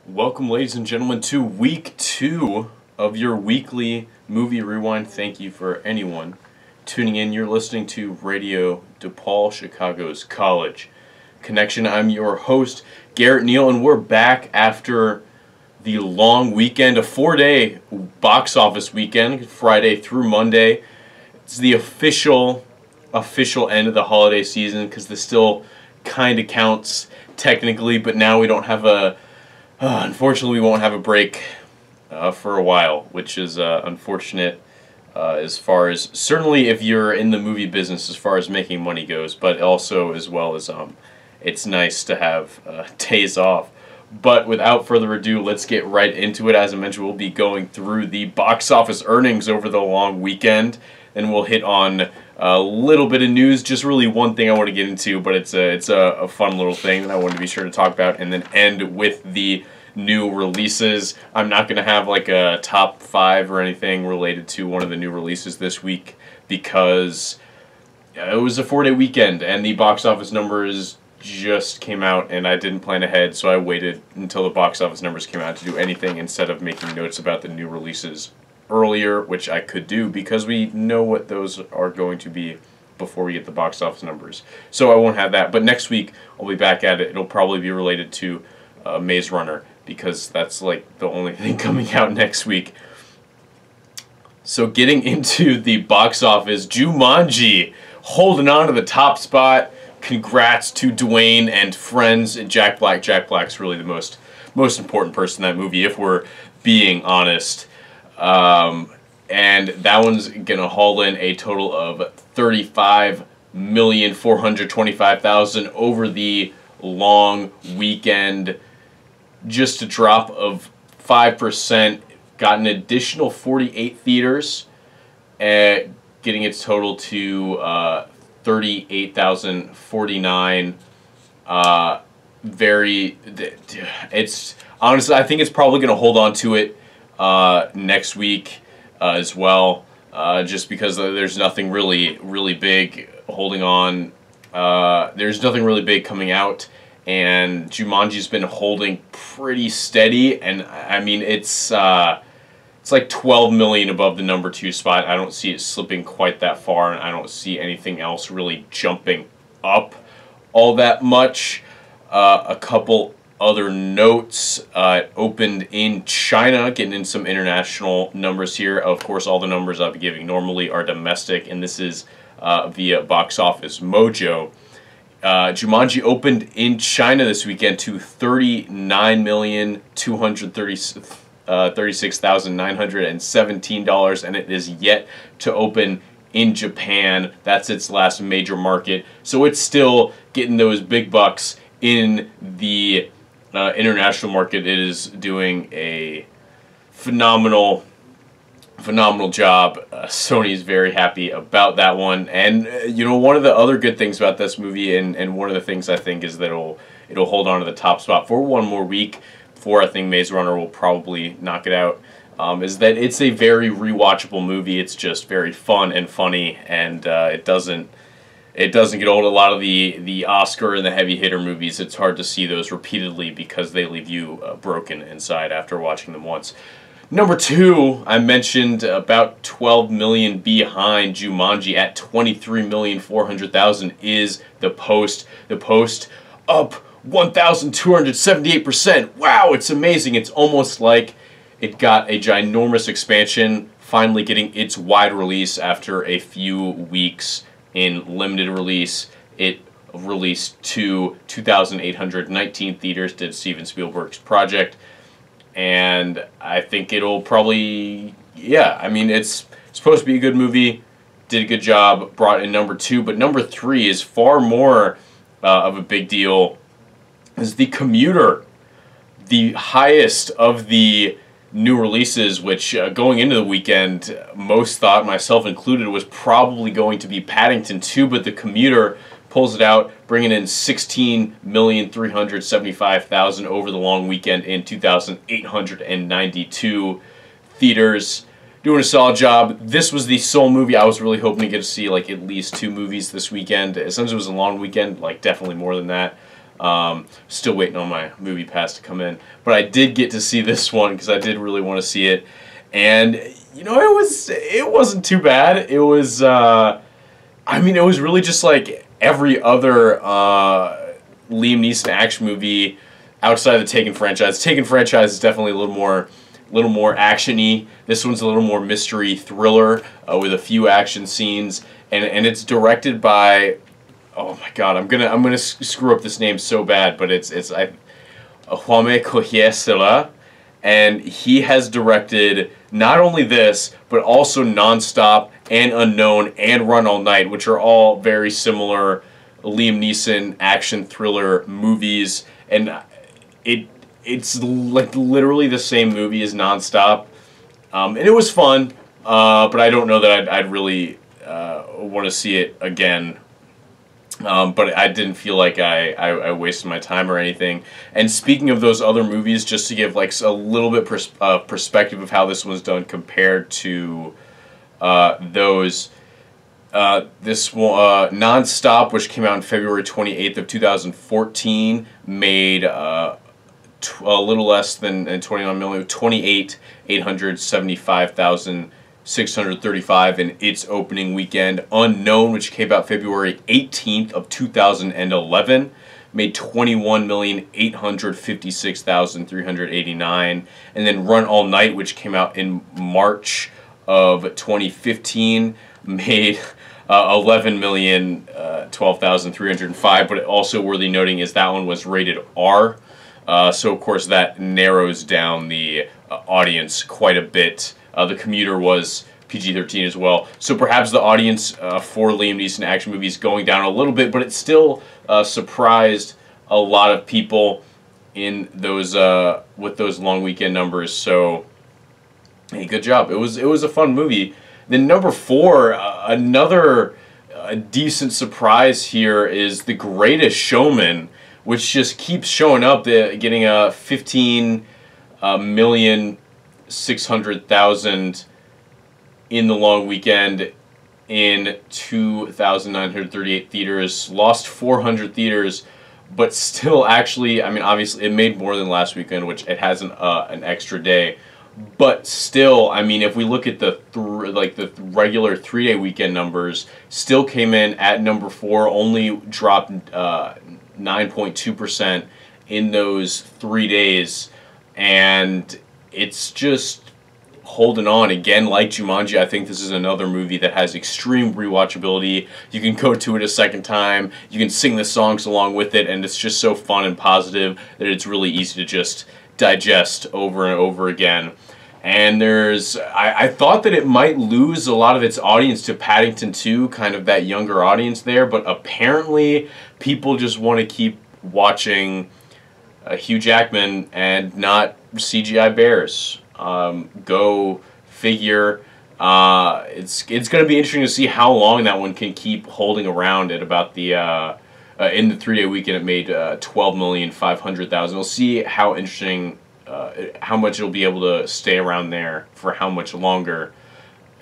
Welcome, ladies and gentlemen, to week 2 of your weekly movie rewind. Thank you for anyone tuning in. You're listening to Radio DePaul, Chicago's College Connection. I'm your host, Garret Neal, and we're back after the long weekend, a 4-day box office weekend, Friday through Monday. It's the official end of the holiday season because this still kind of counts technically, but now we don't have unfortunately, we won't have a break for a while, which is unfortunate as far as, certainly if you're in the movie business as far as making money goes, but also as well as it's nice to have days off. But without further ado, let's get right into it. As I mentioned, we'll be going through the box office earnings over the long weekend, and we'll hit on a little bit of news, just really one thing I want to get into, but it's a fun little thing that I want to be sure to talk about, and then end with the new releases. I'm not going to have like a top 5 or anything related to one of the new releases this week because it was a 4-day weekend and the box office numbers just came out and I didn't plan ahead, so I waited until the box office numbers came out to do anything instead of making notes about the new releases earlier, which I could do because we know what those are going to be before we get the box office numbers. So I won't have that, but next week I'll be back at it. It'll probably be related to Maze Runner because that's like the only thing coming out next week. So getting into the box office, Jumanji holding on to the top spot. Congrats to Dwayne and friends and Jack Black. Jack Black's really the most important person in that movie, if we're being honest. And that one's gonna haul in a total of $35,425,000 over the long weekend. Just a drop of 5%. Got an additional 48 theaters, getting its total to 38,049. It's honestly, I think it's probably gonna hold on to it next week as well, just because there's nothing really big holding on. There's nothing really big coming out, and Jumanji's been holding pretty steady, and I mean it's like 12 million above the number 2 spot. I don't see it slipping quite that far, and I don't see anything else really jumping up all that much. A couple other notes. It opened in China, getting in some international numbers here. Of course, all the numbers I'll be giving normally are domestic, and this is via Box Office Mojo. Jumanji opened in China this weekend to $39,236,917, and it is yet to open in Japan. That's its last major market, so it's still getting those big bucks in the international market. It is doing a phenomenal job. Sony's very happy about that one, and you know, one of the other good things about this movie, and one of the things I think is that it'll hold on to the top spot for one more week before I think Maze Runner will probably knock it out, is that it's a very rewatchable movie. It's just very fun and funny, and it doesn't get old. A lot of the Oscar and the heavy hitter movies, it's hard to see those repeatedly because they leave you broken inside after watching them once. Number 2, I mentioned about 12 million behind Jumanji at 23,400,000 is The Post. The Post up 1,278%. Wow, it's amazing. It's almost like it got a ginormous expansion, finally getting its wide release after a few weeks in limited release. It released to 2,819 theaters, did Steven Spielberg's project. And I think it'll probably, yeah, I mean, it's supposed to be a good movie, did a good job, brought in number 2, but number 3 is far more of a big deal, is The Commuter, the highest of the new releases, which going into the weekend, most thought, myself included, was probably going to be Paddington 2, but The Commuter pulls it out, bringing in 16,375,000 over the long weekend in 2,892 theaters. Doing a solid job. This was the sole movie I was really hoping to get to see, like at least 2 movies this weekend. Since it was a long weekend, like definitely more than that. Still waiting on my movie pass to come in, but I did get to see this one because I did really want to see it, and it wasn't too bad. It was it was really just like every other Liam Neeson action movie outside of the Taken franchise. Taken franchise is definitely a little more action-y. This one's a little more mystery thriller with a few action scenes, and it's directed by, oh my god, I'm gonna screw up this name so bad, but it's Kwame Koyesela, and he has directed not only this but also Nonstop and Unknown and Run All Night, which are all very similar Liam Neeson action thriller movies, and it's like literally the same movie as Nonstop, and it was fun, but I don't know that I'd really want to see it again. But I didn't feel like I wasted my time or anything. And speaking of those other movies, just to give like a little bit perspective of how this one's done compared to those. This Nonstop, which came out on February 28th of 2014, made a little less than 21 million, 28,875,635 in its opening weekend. Unknown, which came out February 18th of 2011, made 21,856,389, and then Run All Night, which came out in March of 2015, made 11,012,305. But also worthy noting is that one was rated R. So of course that narrows down the audience quite a bit. The Commuter was PG-13 as well. So perhaps the audience for Liam Neeson action movies going down a little bit, but it still surprised a lot of people in those with those long weekend numbers. So hey, good job. It was a fun movie. Then number 4, another decent surprise here is The Greatest Showman, which just keeps showing up, getting a 15,600,000 in the long weekend in 2,938 theaters. Lost 400 theaters, but still actually, I mean, obviously it made more than last weekend, which it has an extra day. But still, I mean, if we look at the regular 3-day weekend numbers, still came in at number 4, only dropped 9.2% in those 3 days, and it's just holding on. Again, like Jumanji, I think this is another movie that has extreme rewatchability. You can go to it a second time, you can sing the songs along with it, and it's just so fun and positive that it's really easy to just digest over and over again. And I thought that it might lose a lot of its audience to Paddington 2, kind of that younger audience there, but apparently people just want to keep watching Hugh Jackman and not CGI bears. Go figure. It's going to be interesting to see how long that one can keep holding around at about the in the 3-day weekend. It made 12,500,000. We'll see how interesting. How much it'll be able to stay around there for how much longer.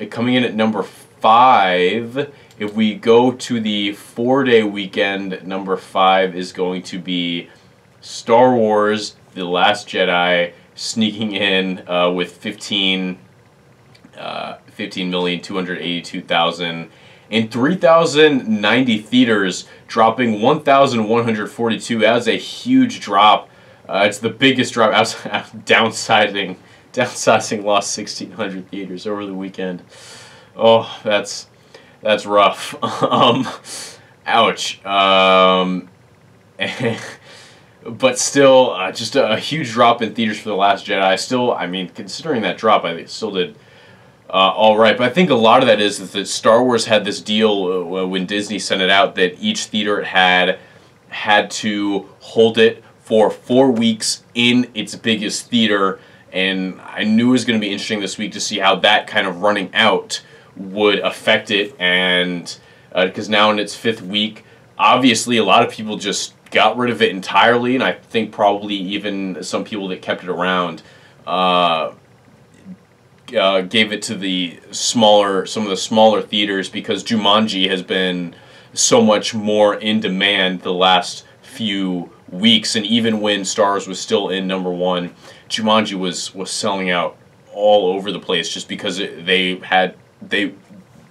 Coming in at number 5, if we go to the 4-day weekend, number 5 is going to be Star Wars: The Last Jedi, sneaking in with 15,282,000 in 3,090 theaters, dropping 1,142. That was a huge drop. It's the biggest drop. Downsizing lost 1,600 theaters over the weekend. Oh, that's rough. Ouch. But still, just a huge drop in theaters for The Last Jedi. Still, I mean, considering that drop, I think it still did all right. But I think a lot of that is that Star Wars had this deal when Disney sent it out that each theater it had to hold it for 4 weeks in its biggest theater, and I knew it was going to be interesting this week to see how that kind of running out would affect it, and because now in its 5th week, obviously a lot of people just got rid of it entirely, and I think probably even some people that kept it around gave it to some of the smaller theaters, because Jumanji has been so much more in demand the last few weeks, and even when Star Wars was still in #1, Jumanji was selling out all over the place just because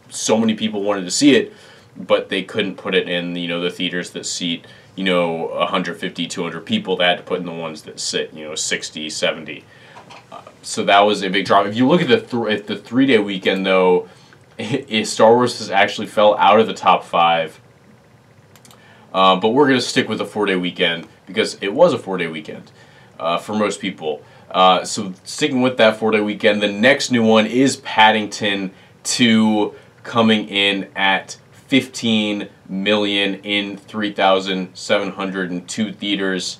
so many people wanted to see it, but they couldn't put it in the theaters that seat 150, 200 people. They had to put in the ones that sit 60, 70. So that was a big drop. If you look at the 3-day weekend, though, Star Wars has actually fell out of the top 5. But we're going to stick with the 4-day weekend because it was a 4-day weekend for most people. So sticking with that 4-day weekend, the next new one is Paddington 2, coming in at 15 million in 3,702 theaters.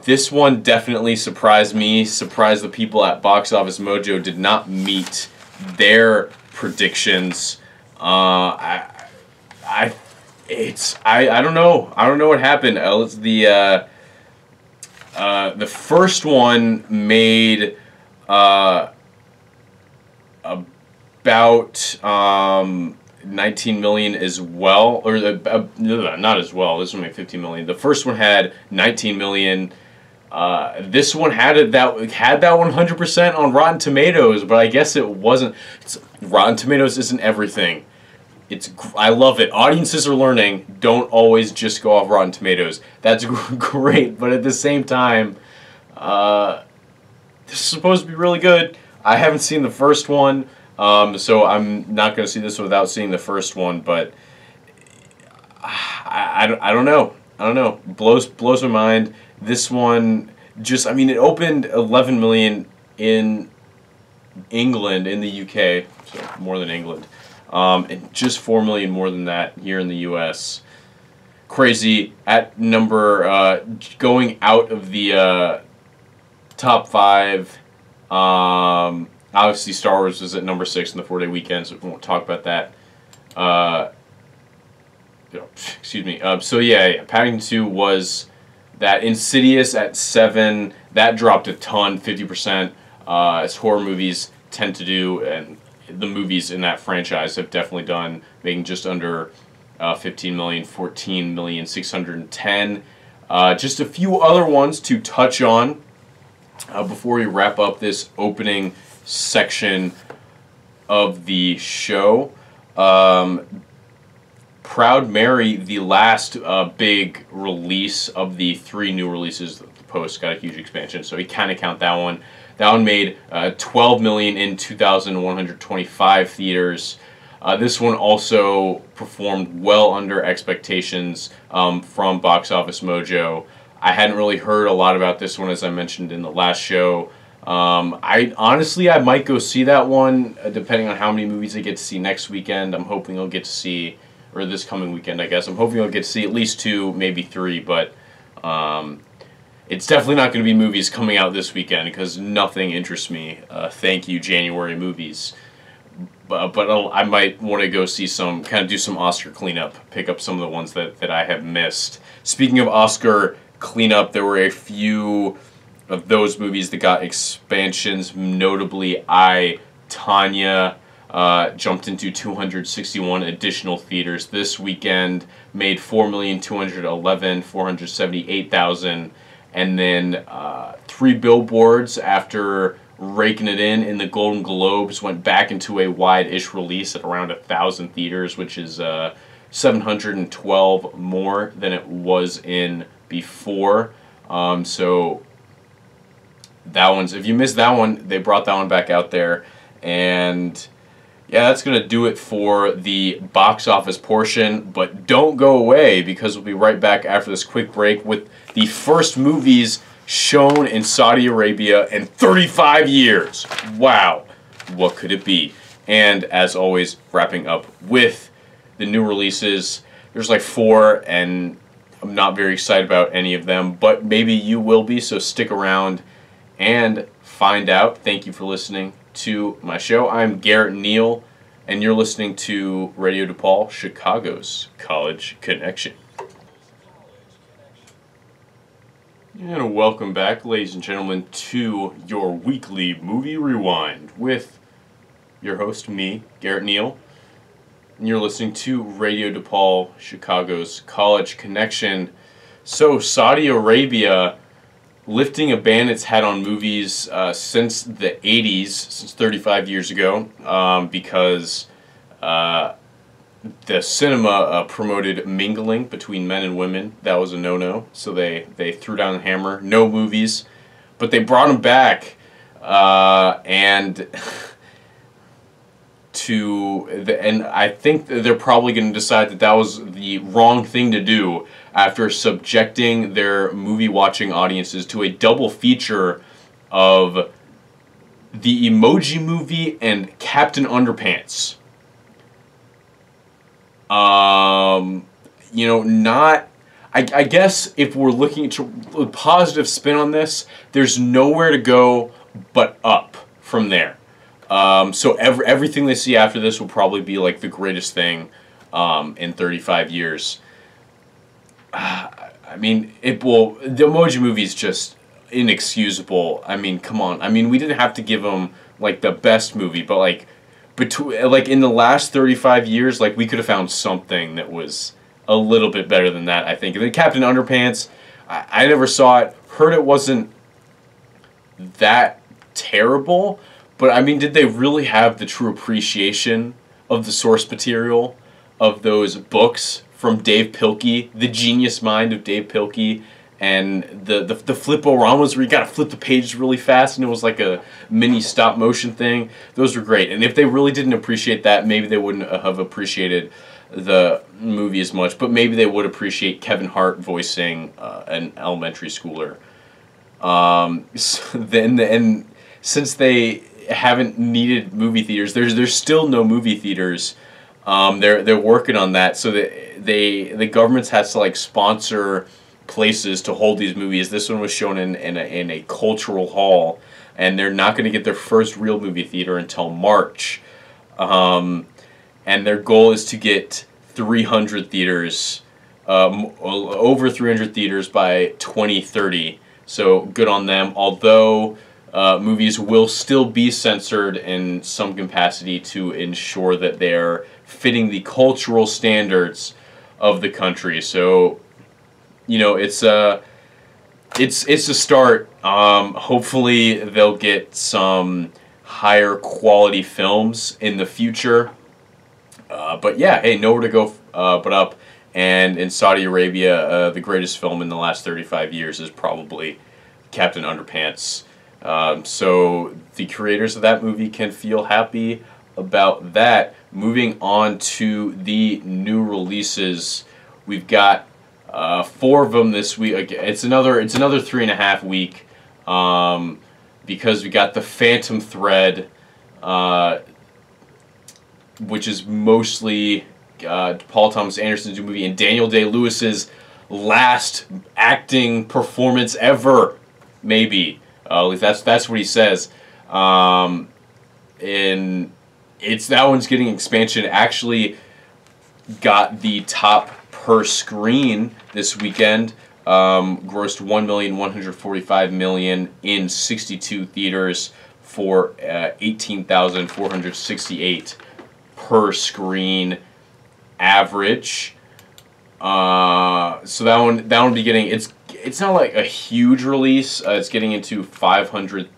This one definitely surprised me, surprised the people at Box Office Mojo. Did not meet their predictions. I don't know. I don't know what happened. It's the first one made about 19 million as well, or not as well. This one made 15 million. The first one had 19 million. This one had that 100% on Rotten Tomatoes, but I guess it wasn't. Rotten Tomatoes isn't everything. I love it. Audiences are learning. Don't always just go off Rotten Tomatoes. That's great, but at the same time, this is supposed to be really good. I haven't seen the first one, so I'm not going to see this one without seeing the first one. But I don't know. I don't know. Blows my mind. This one it opened 11 million in England, in the UK, so more than England. And just 4 million more than that here in the U.S. Crazy. At number, going out of the top 5, obviously Star Wars was at number 6 in the 4-day weekend, so we won't talk about that. Excuse me. So yeah, Paddington 2 was that. Insidious at 7, that dropped a ton, 50%, as horror movies tend to do, and the movies in that franchise have definitely done, making just under 15 million, 14,610,000. Just a few other ones to touch on before we wrap up this opening section of the show. Proud Mary, the last big release of the 3 new releases. The Post got a huge expansion, so we kind of count that one. That one made 12 million in 2,125 theaters. This one also performed well under expectations from Box Office Mojo. I hadn't really heard a lot about this one, as I mentioned in the last show. I might go see that one, depending on how many movies I get to see next weekend. I'm hoping I'll get to see, or this coming weekend, I guess. I'm hoping I'll get to see at least 2, maybe 3, but it's definitely not going to be movies coming out this weekend because nothing interests me. Thank you, January movies. But I might want to go see do some Oscar cleanup, pick up some of the ones that I have missed. Speaking of Oscar cleanup, there were a few of those movies that got expansions, notably Tanya jumped into 261 additional theaters this weekend, made 4,211,478,000, and then 3 Billboards, after raking it in the Golden Globes, went back into a wide-ish release at around 1,000 theaters, which is 712 more than it was in before. So that one's, if you missed that one, they brought that one back out there. And yeah, that's going to do it for the box office portion. But don't go away, because we'll be right back after this quick break with the first movies shown in Saudi Arabia in 35 years. Wow, what could it be? And as always, wrapping up with the new releases. There's like 4, and I'm not very excited about any of them, but maybe you will be, so stick around and find out. Thank you for listening to my show. I'm Garret Neal, and you're listening to Radio DePaul, Chicago's College Connection. And welcome back, ladies and gentlemen, to your weekly movie rewind with your host, me, Garret Neal. And you're listening to Radio DePaul, Chicago's College Connection. So Saudi Arabia lifting a ban it's had on movies since the 80s, since 35 years ago, because the cinema promoted mingling between men and women. That was a no-no, so they threw down the hammer. No movies, but they brought them back, and and I think they're probably going to decide that that was the wrong thing to do after subjecting their movie-watching audiences to a double feature of the Emoji Movie and Captain Underpants. You know, not... I guess if we're looking at a positive spin on this, there's nowhere to go but up from there. So everything they see after this will probably be like the greatest thing in 35 years. I mean, the Emoji Movie is just inexcusable. I mean, come on. I mean, we didn't have to give them like the best movie, but like in the last 35 years, like we could have found something that was a little bit better than that, I think. And then Captain Underpants, I never saw it. Heard it wasn't that terrible, but I mean, did they really have the true appreciation of the source material of those books from Dave Pilkey, the genius mind of Dave Pilkey, and the flip-o-ramas where you gotta flip the pages really fast and it was like a mini stop-motion thing? Those were great. And if they really didn't appreciate that, maybe they wouldn't have appreciated the movie as much, but maybe they would appreciate Kevin Hart voicing an elementary schooler. And since they haven't needed movie theaters, there's still no movie theaters. They're working on that, so that the government has to like sponsor places to hold these movies. This one was shown in a cultural hall, and they're not going to get their first real movie theater until March. And their goal is to get 300 theaters, over 300 theaters by 2030. So good on them. Although movies will still be censored in some capacity to ensure that they're fitting the cultural standards of the country. So, you know, it's a start. Hopefully they'll get some higher quality films in the future. But yeah, hey, nowhere to go but up. And in Saudi Arabia, the greatest film in the last 35 years is probably Captain Underpants. So the creators of that movie can feel happy about that. Moving on to the new releases, we've got 4 of them this week. It's another 3.5 week, because we got the Phantom Thread, which is mostly Paul Thomas Anderson's new movie and Daniel Day-Lewis's last acting performance ever, maybe. At least that's what he says. And that one's getting expansion. Actually got the top per screen this weekend. Grossed $1,145,000 in 62 theaters for 18,468 per screen average. So that one will be getting, it's not like a huge release. It's getting into 500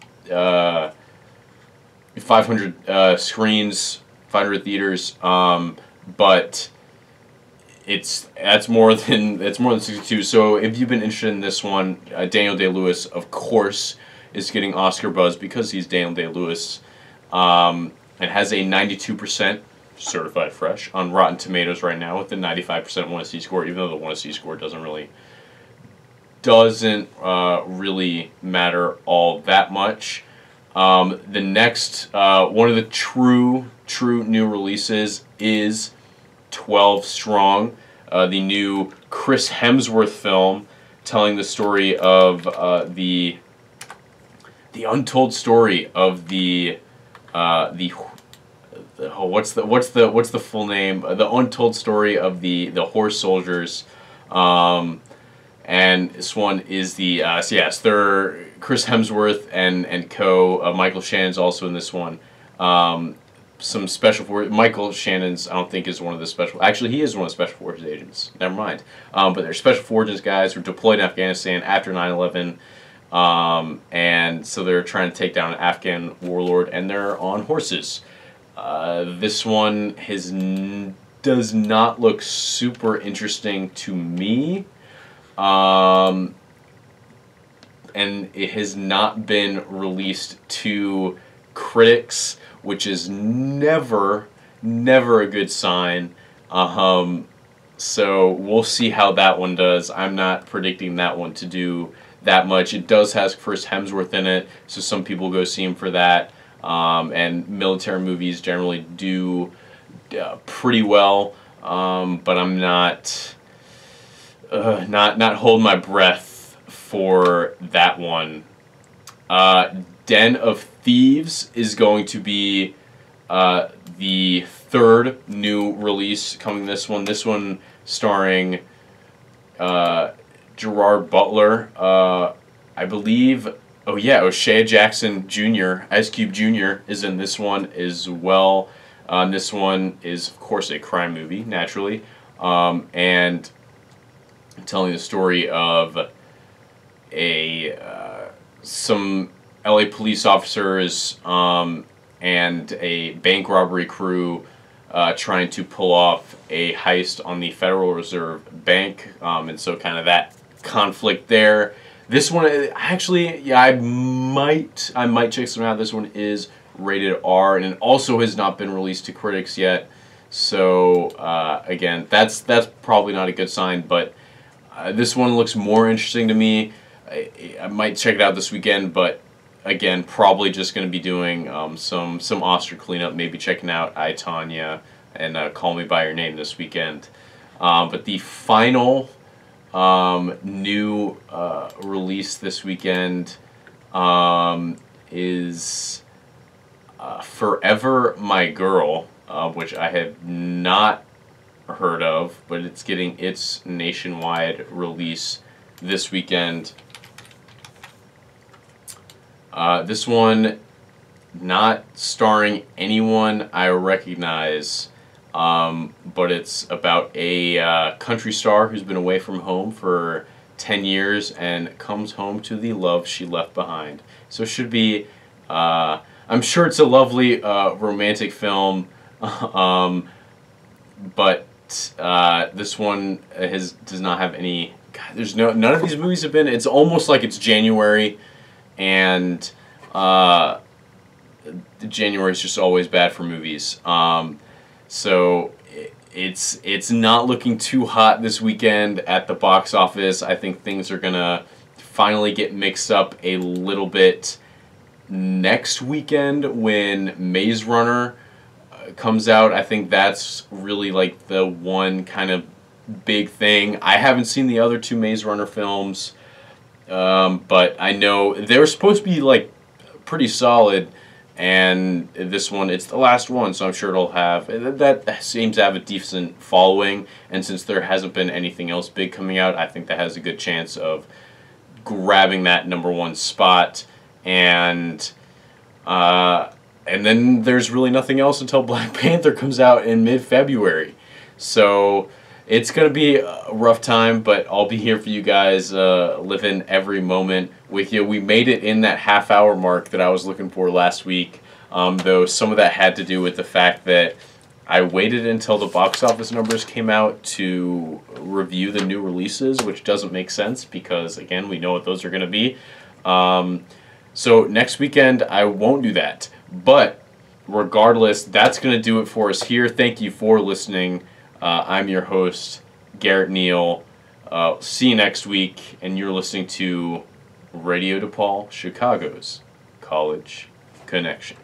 screens, 500 theaters. But that's more than 62. So if you've been interested in this one, Daniel Day-Lewis, of course, is getting Oscar buzz because he's Daniel Day-Lewis, and has a 92% certified fresh on Rotten Tomatoes right now with the 95% want to see score. Even though the want to see score doesn't really matter all that much. The next one of the true new releases is 12 Strong, the new Chris Hemsworth film telling the story of the untold story of what's the full name? The untold story of the horse soldiers. And this one is they're Chris Hemsworth and co. Michael Shannon's also in this one. some special forces. Michael Shannon's, I don't think, is one of the special. Actually, he is one of the special forces agents. Never mind. But they're special forces guys who are deployed in Afghanistan after 9/11, and so they're trying to take down an Afghan warlord, and they're on horses. This one does not look super interesting to me, and it has not been released to critics, which is never a good sign. So we'll see how that one does. I'm not predicting that one to do that much. It does have Chris Hemsworth in it, so some people go see him for that. And military movies generally do pretty well, but I'm not holding my breath for that one. Den of Thieves is going to be the third new release coming. This one starring Gerard Butler, I believe. Oh yeah, O'Shea Jackson Jr., Ice Cube Jr. is in this one as well. This one is, of course, a crime movie, naturally, and telling the story of some LA police officers and a bank robbery crew trying to pull off a heist on the Federal Reserve Bank, and so kind of that conflict there. This one, actually, yeah, I might check some out. This one is rated R, and it also has not been released to critics yet. So again, that's probably not a good sign. But this one looks more interesting to me. I might check it out this weekend, but again, probably just going to be doing some Oscar cleanup. Maybe checking out I, Tonya and Call Me by Your Name this weekend. But the final new release this weekend is Forever My Girl, which I have not heard of, but it's getting its nationwide release this weekend. This one not starring anyone I recognize, but it's about a country star who's been away from home for 10 years and comes home to the love she left behind. So it should be, I'm sure it's a lovely romantic film, but this one does not have any, God, none of these movies have been, it's almost like it's January, and January is just always bad for movies. So it's not looking too hot this weekend at the box office. I think things are gonna finally get mixed up a little bit next weekend when Maze Runner comes out. I think that's really like the one kind of big thing. I haven't seen the other two Maze Runner films, but I know they were supposed to be like pretty solid. And this one, it's the last one, so I'm sure it'll have, that seems to have a decent following, and since there hasn't been anything else big coming out, I think that has a good chance of grabbing that #1 spot, and then there's really nothing else until Black Panther comes out in mid-February. So it's going to be a rough time, but I'll be here for you guys, living every moment with you. We made it in that half-hour mark that I was looking for last week, though some of that had to do with the fact that I waited until the box office numbers came out to review the new releases, which doesn't make sense because, again, we know what those are going to be. So next weekend, I won't do that. But regardless, that's going to do it for us here. Thank you for listening. I'm your host, Garret Neal. See you next week, and you're listening to Radio DePaul, Chicago's College Connection.